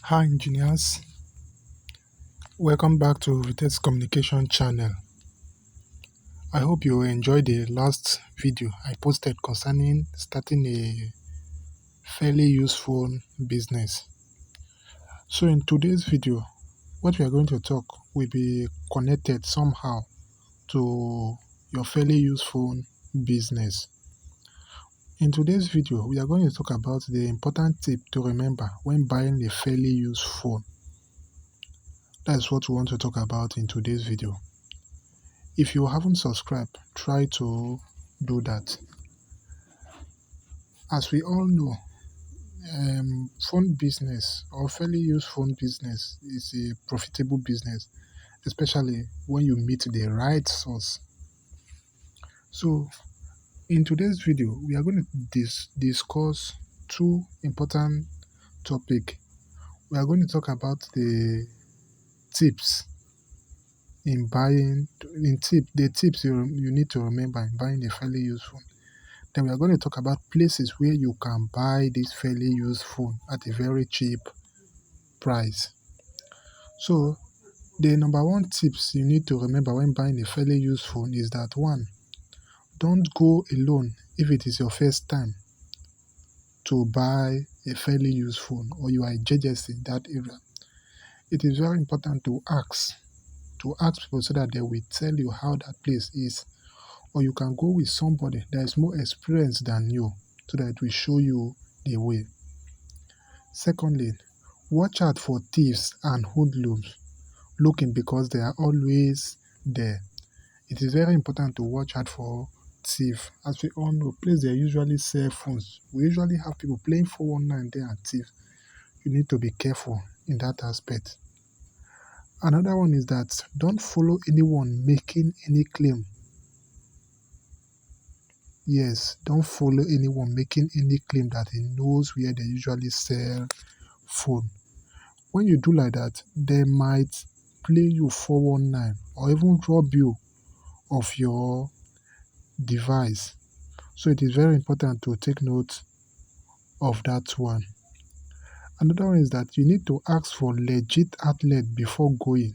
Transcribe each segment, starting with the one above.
Hi engineers, welcome back to Vitex Communication channel. I hope you enjoyed the last video I posted concerning starting a fairly useful business. So in today's video, what we are going to talk will be connected somehow to your fairly useful business. In today's video, we are going to talk about the important tip to remember when buying a fairly used phone. That's what we want to talk about in today's video. If you haven't subscribed, try to do that. As we all know, phone business or fairly used phone business is a profitable business, especially when you meet the right source. So, in today's video, we are going to discuss two important topics. We are going to talk about the tips in buying, the tips you need to remember in buying a fairly used phone. Then we are going to talk about places where you can buy this fairly used phone at a very cheap price. So the number one tips you need to remember when buying a fairly used phone is that one, don't go alone if it is your first time to buy a fairly used phone or you are a JJS in that area. It is very important to ask people so that they will tell you how that place is, or you can go with somebody that is more experienced than you so that it will show you the way. Secondly, watch out for thieves and hoodlums looking because they are always there. It is very important to watch out for thieves. As we all know, places they usually sell phones. We usually have people playing 419 there and thieves. You need to be careful in that aspect. Another one is that don't follow anyone making any claim. Yes, don't follow anyone making any claim that he knows where they usually sell phone. When you do like that, they might play you 419 or even rob you of your device. So it is very important to take note of that one. Another one is that you need to ask for legit outlet before going.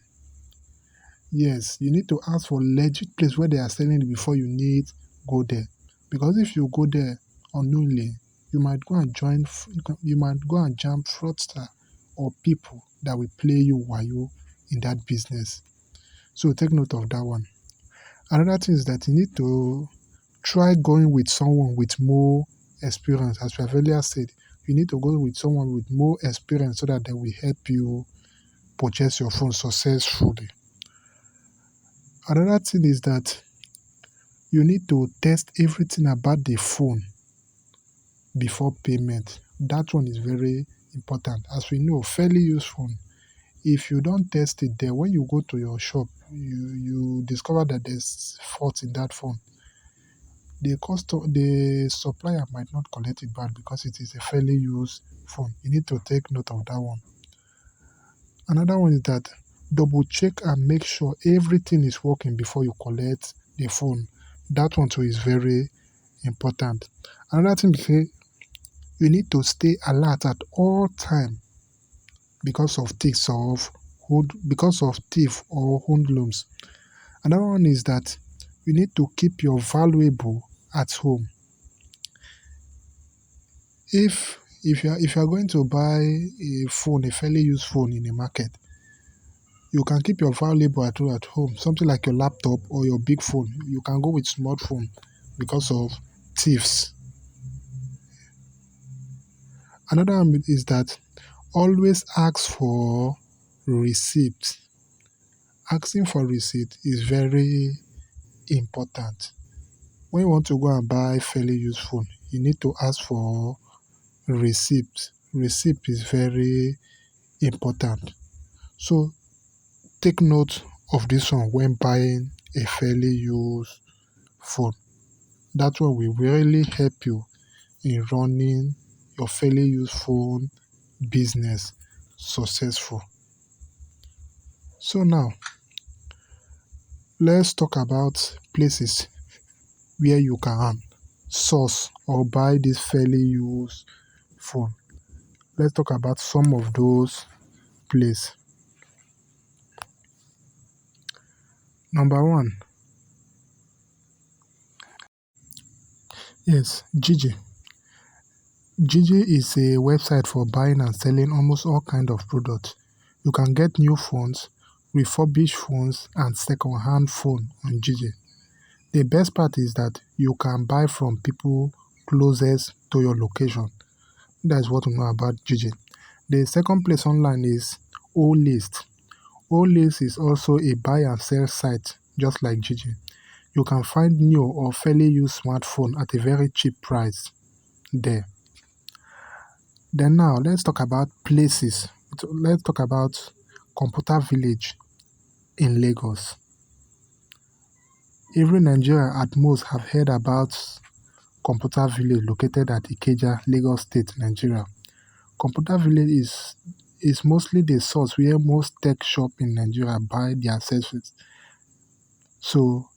Yes, you need to ask for legit place where they are selling it before you need go there. Because if you go there unknowingly, you might go and you might go and jam fraudster or people that will play you while you in that business. So take note of that one. Another thing is that you need to try going with someone with more experience. As we have earlier said, you need to go with someone with more experience so that they will help you purchase your phone successfully. Another thing is that you need to test everything about the phone before payment. That one is very important. As we know, fairly used phone, if you don't test it there, when you go to your shop, you discover that there's fault in that phone. The supplier might not collect it back because it is a fairly used phone. You need to take note of that one. Another one is that double check and make sure everything is working before you collect the phone. That one too is very important. Another thing is say you need to stay alert at all time because of thief or hoodlums. Another one is that you need to keep your valuable at home. If you are going to buy a fairly used phone in the market, you can keep your valuable at home, something like your laptop or your big phone. You can go with smartphone because of thieves. Another one is that always ask for receipt. Asking for receipt is very important. When you want to go and buy fairly used phone, you need to ask for receipt. Receipt is very important. So take note of this one when buying a fairly used phone. That one will really help you in running your fairly used phone business successful. So now, let's talk about places where you can source or buy this fairly used phone. Let's talk about some of those place. Number one, yes, Gigi. Gigi is a website for buying and selling almost all kind of products. You can get new phones, refurbished phones, and second-hand phone on Gigi. The best part is that you can buy from people closest to your location. That's what we know about Gigi. The second place online is O-List. O-List is also a buy and sell site just like Gigi. You can find new or fairly used smartphone at a very cheap price there. Then now let's talk about places. Let's talk about Computer Village in Lagos. Every Nigerian at most have heard about Computer Village located at Ikeja, Lagos State, Nigeria. Computer Village is mostly the source where most tech shop in Nigeria buy their accessories. So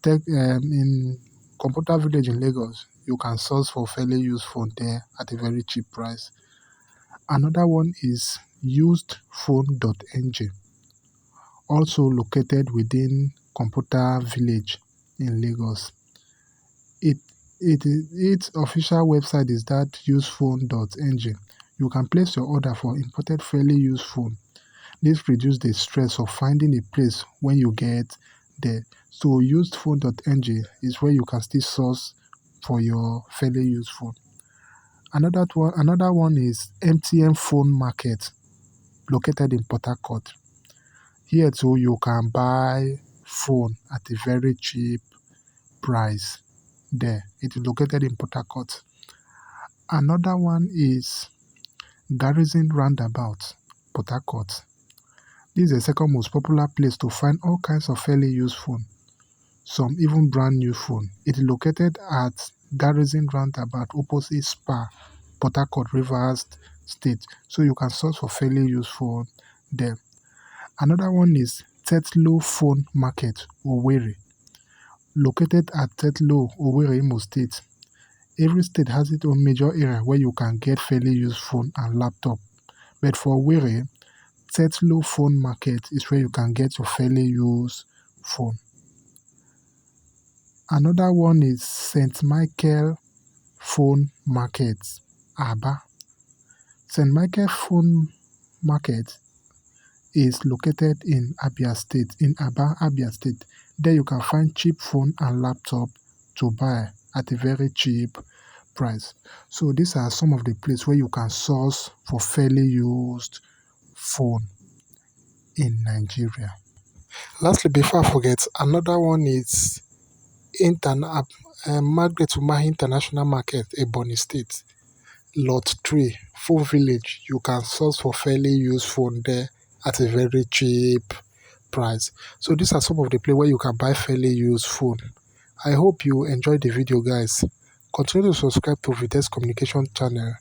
in Computer Village in Lagos, you can source for fairly used phone there at a very cheap price. Another one is usedphone.ng, also located within Computer Village in Lagos. Its official website is that usephone.ng. You can place your order for imported fairly used phone. This reduces the stress of finding a place when you get there. So usedphone.ng is where you can still source for your fairly used phone. Another one is MTN Phone Market, located in Port Harcourt. Here too, you can buy phone at a very cheap price there. It is located in Port Harcourt. Another one is Garrison Roundabout, Port Harcourt. This is the second most popular place to find all kinds of fairly used phone, some even brand new phone. It is located at Garrison Roundabout opposite Spa, Port Harcourt, Rivers State. So you can source for fairly used phone there. Another one is Tetlow Phone Market, Owerri, located at Tetlow, Owerri, Imo State. Every state has its own major area where you can get fairly used phone and laptop. But for Owerri, Tetlow Phone Market is where you can get your fairly used phone. Another one is St.michael Phone Market, Aba. St.michael Phone Market is located in Abia State, in Aba, Abia State. There you can find cheap phone and laptop to buy at a very cheap price. So these are some of the places where you can source for fairly used phone in Nigeria. Lastly, before I forget, another one is Margaret Umahi International Market, Ebonyi State. Lot 3, Phone Village. You can source for fairly used phone there at a very cheap price. So these are some of the places where you can buy fairly used phone. I hope you enjoyed the video, guys. Continue to subscribe to Vitex Communication channel.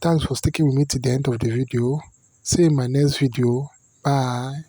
Thanks for sticking with me to the end of the video. See you in my next video. Bye.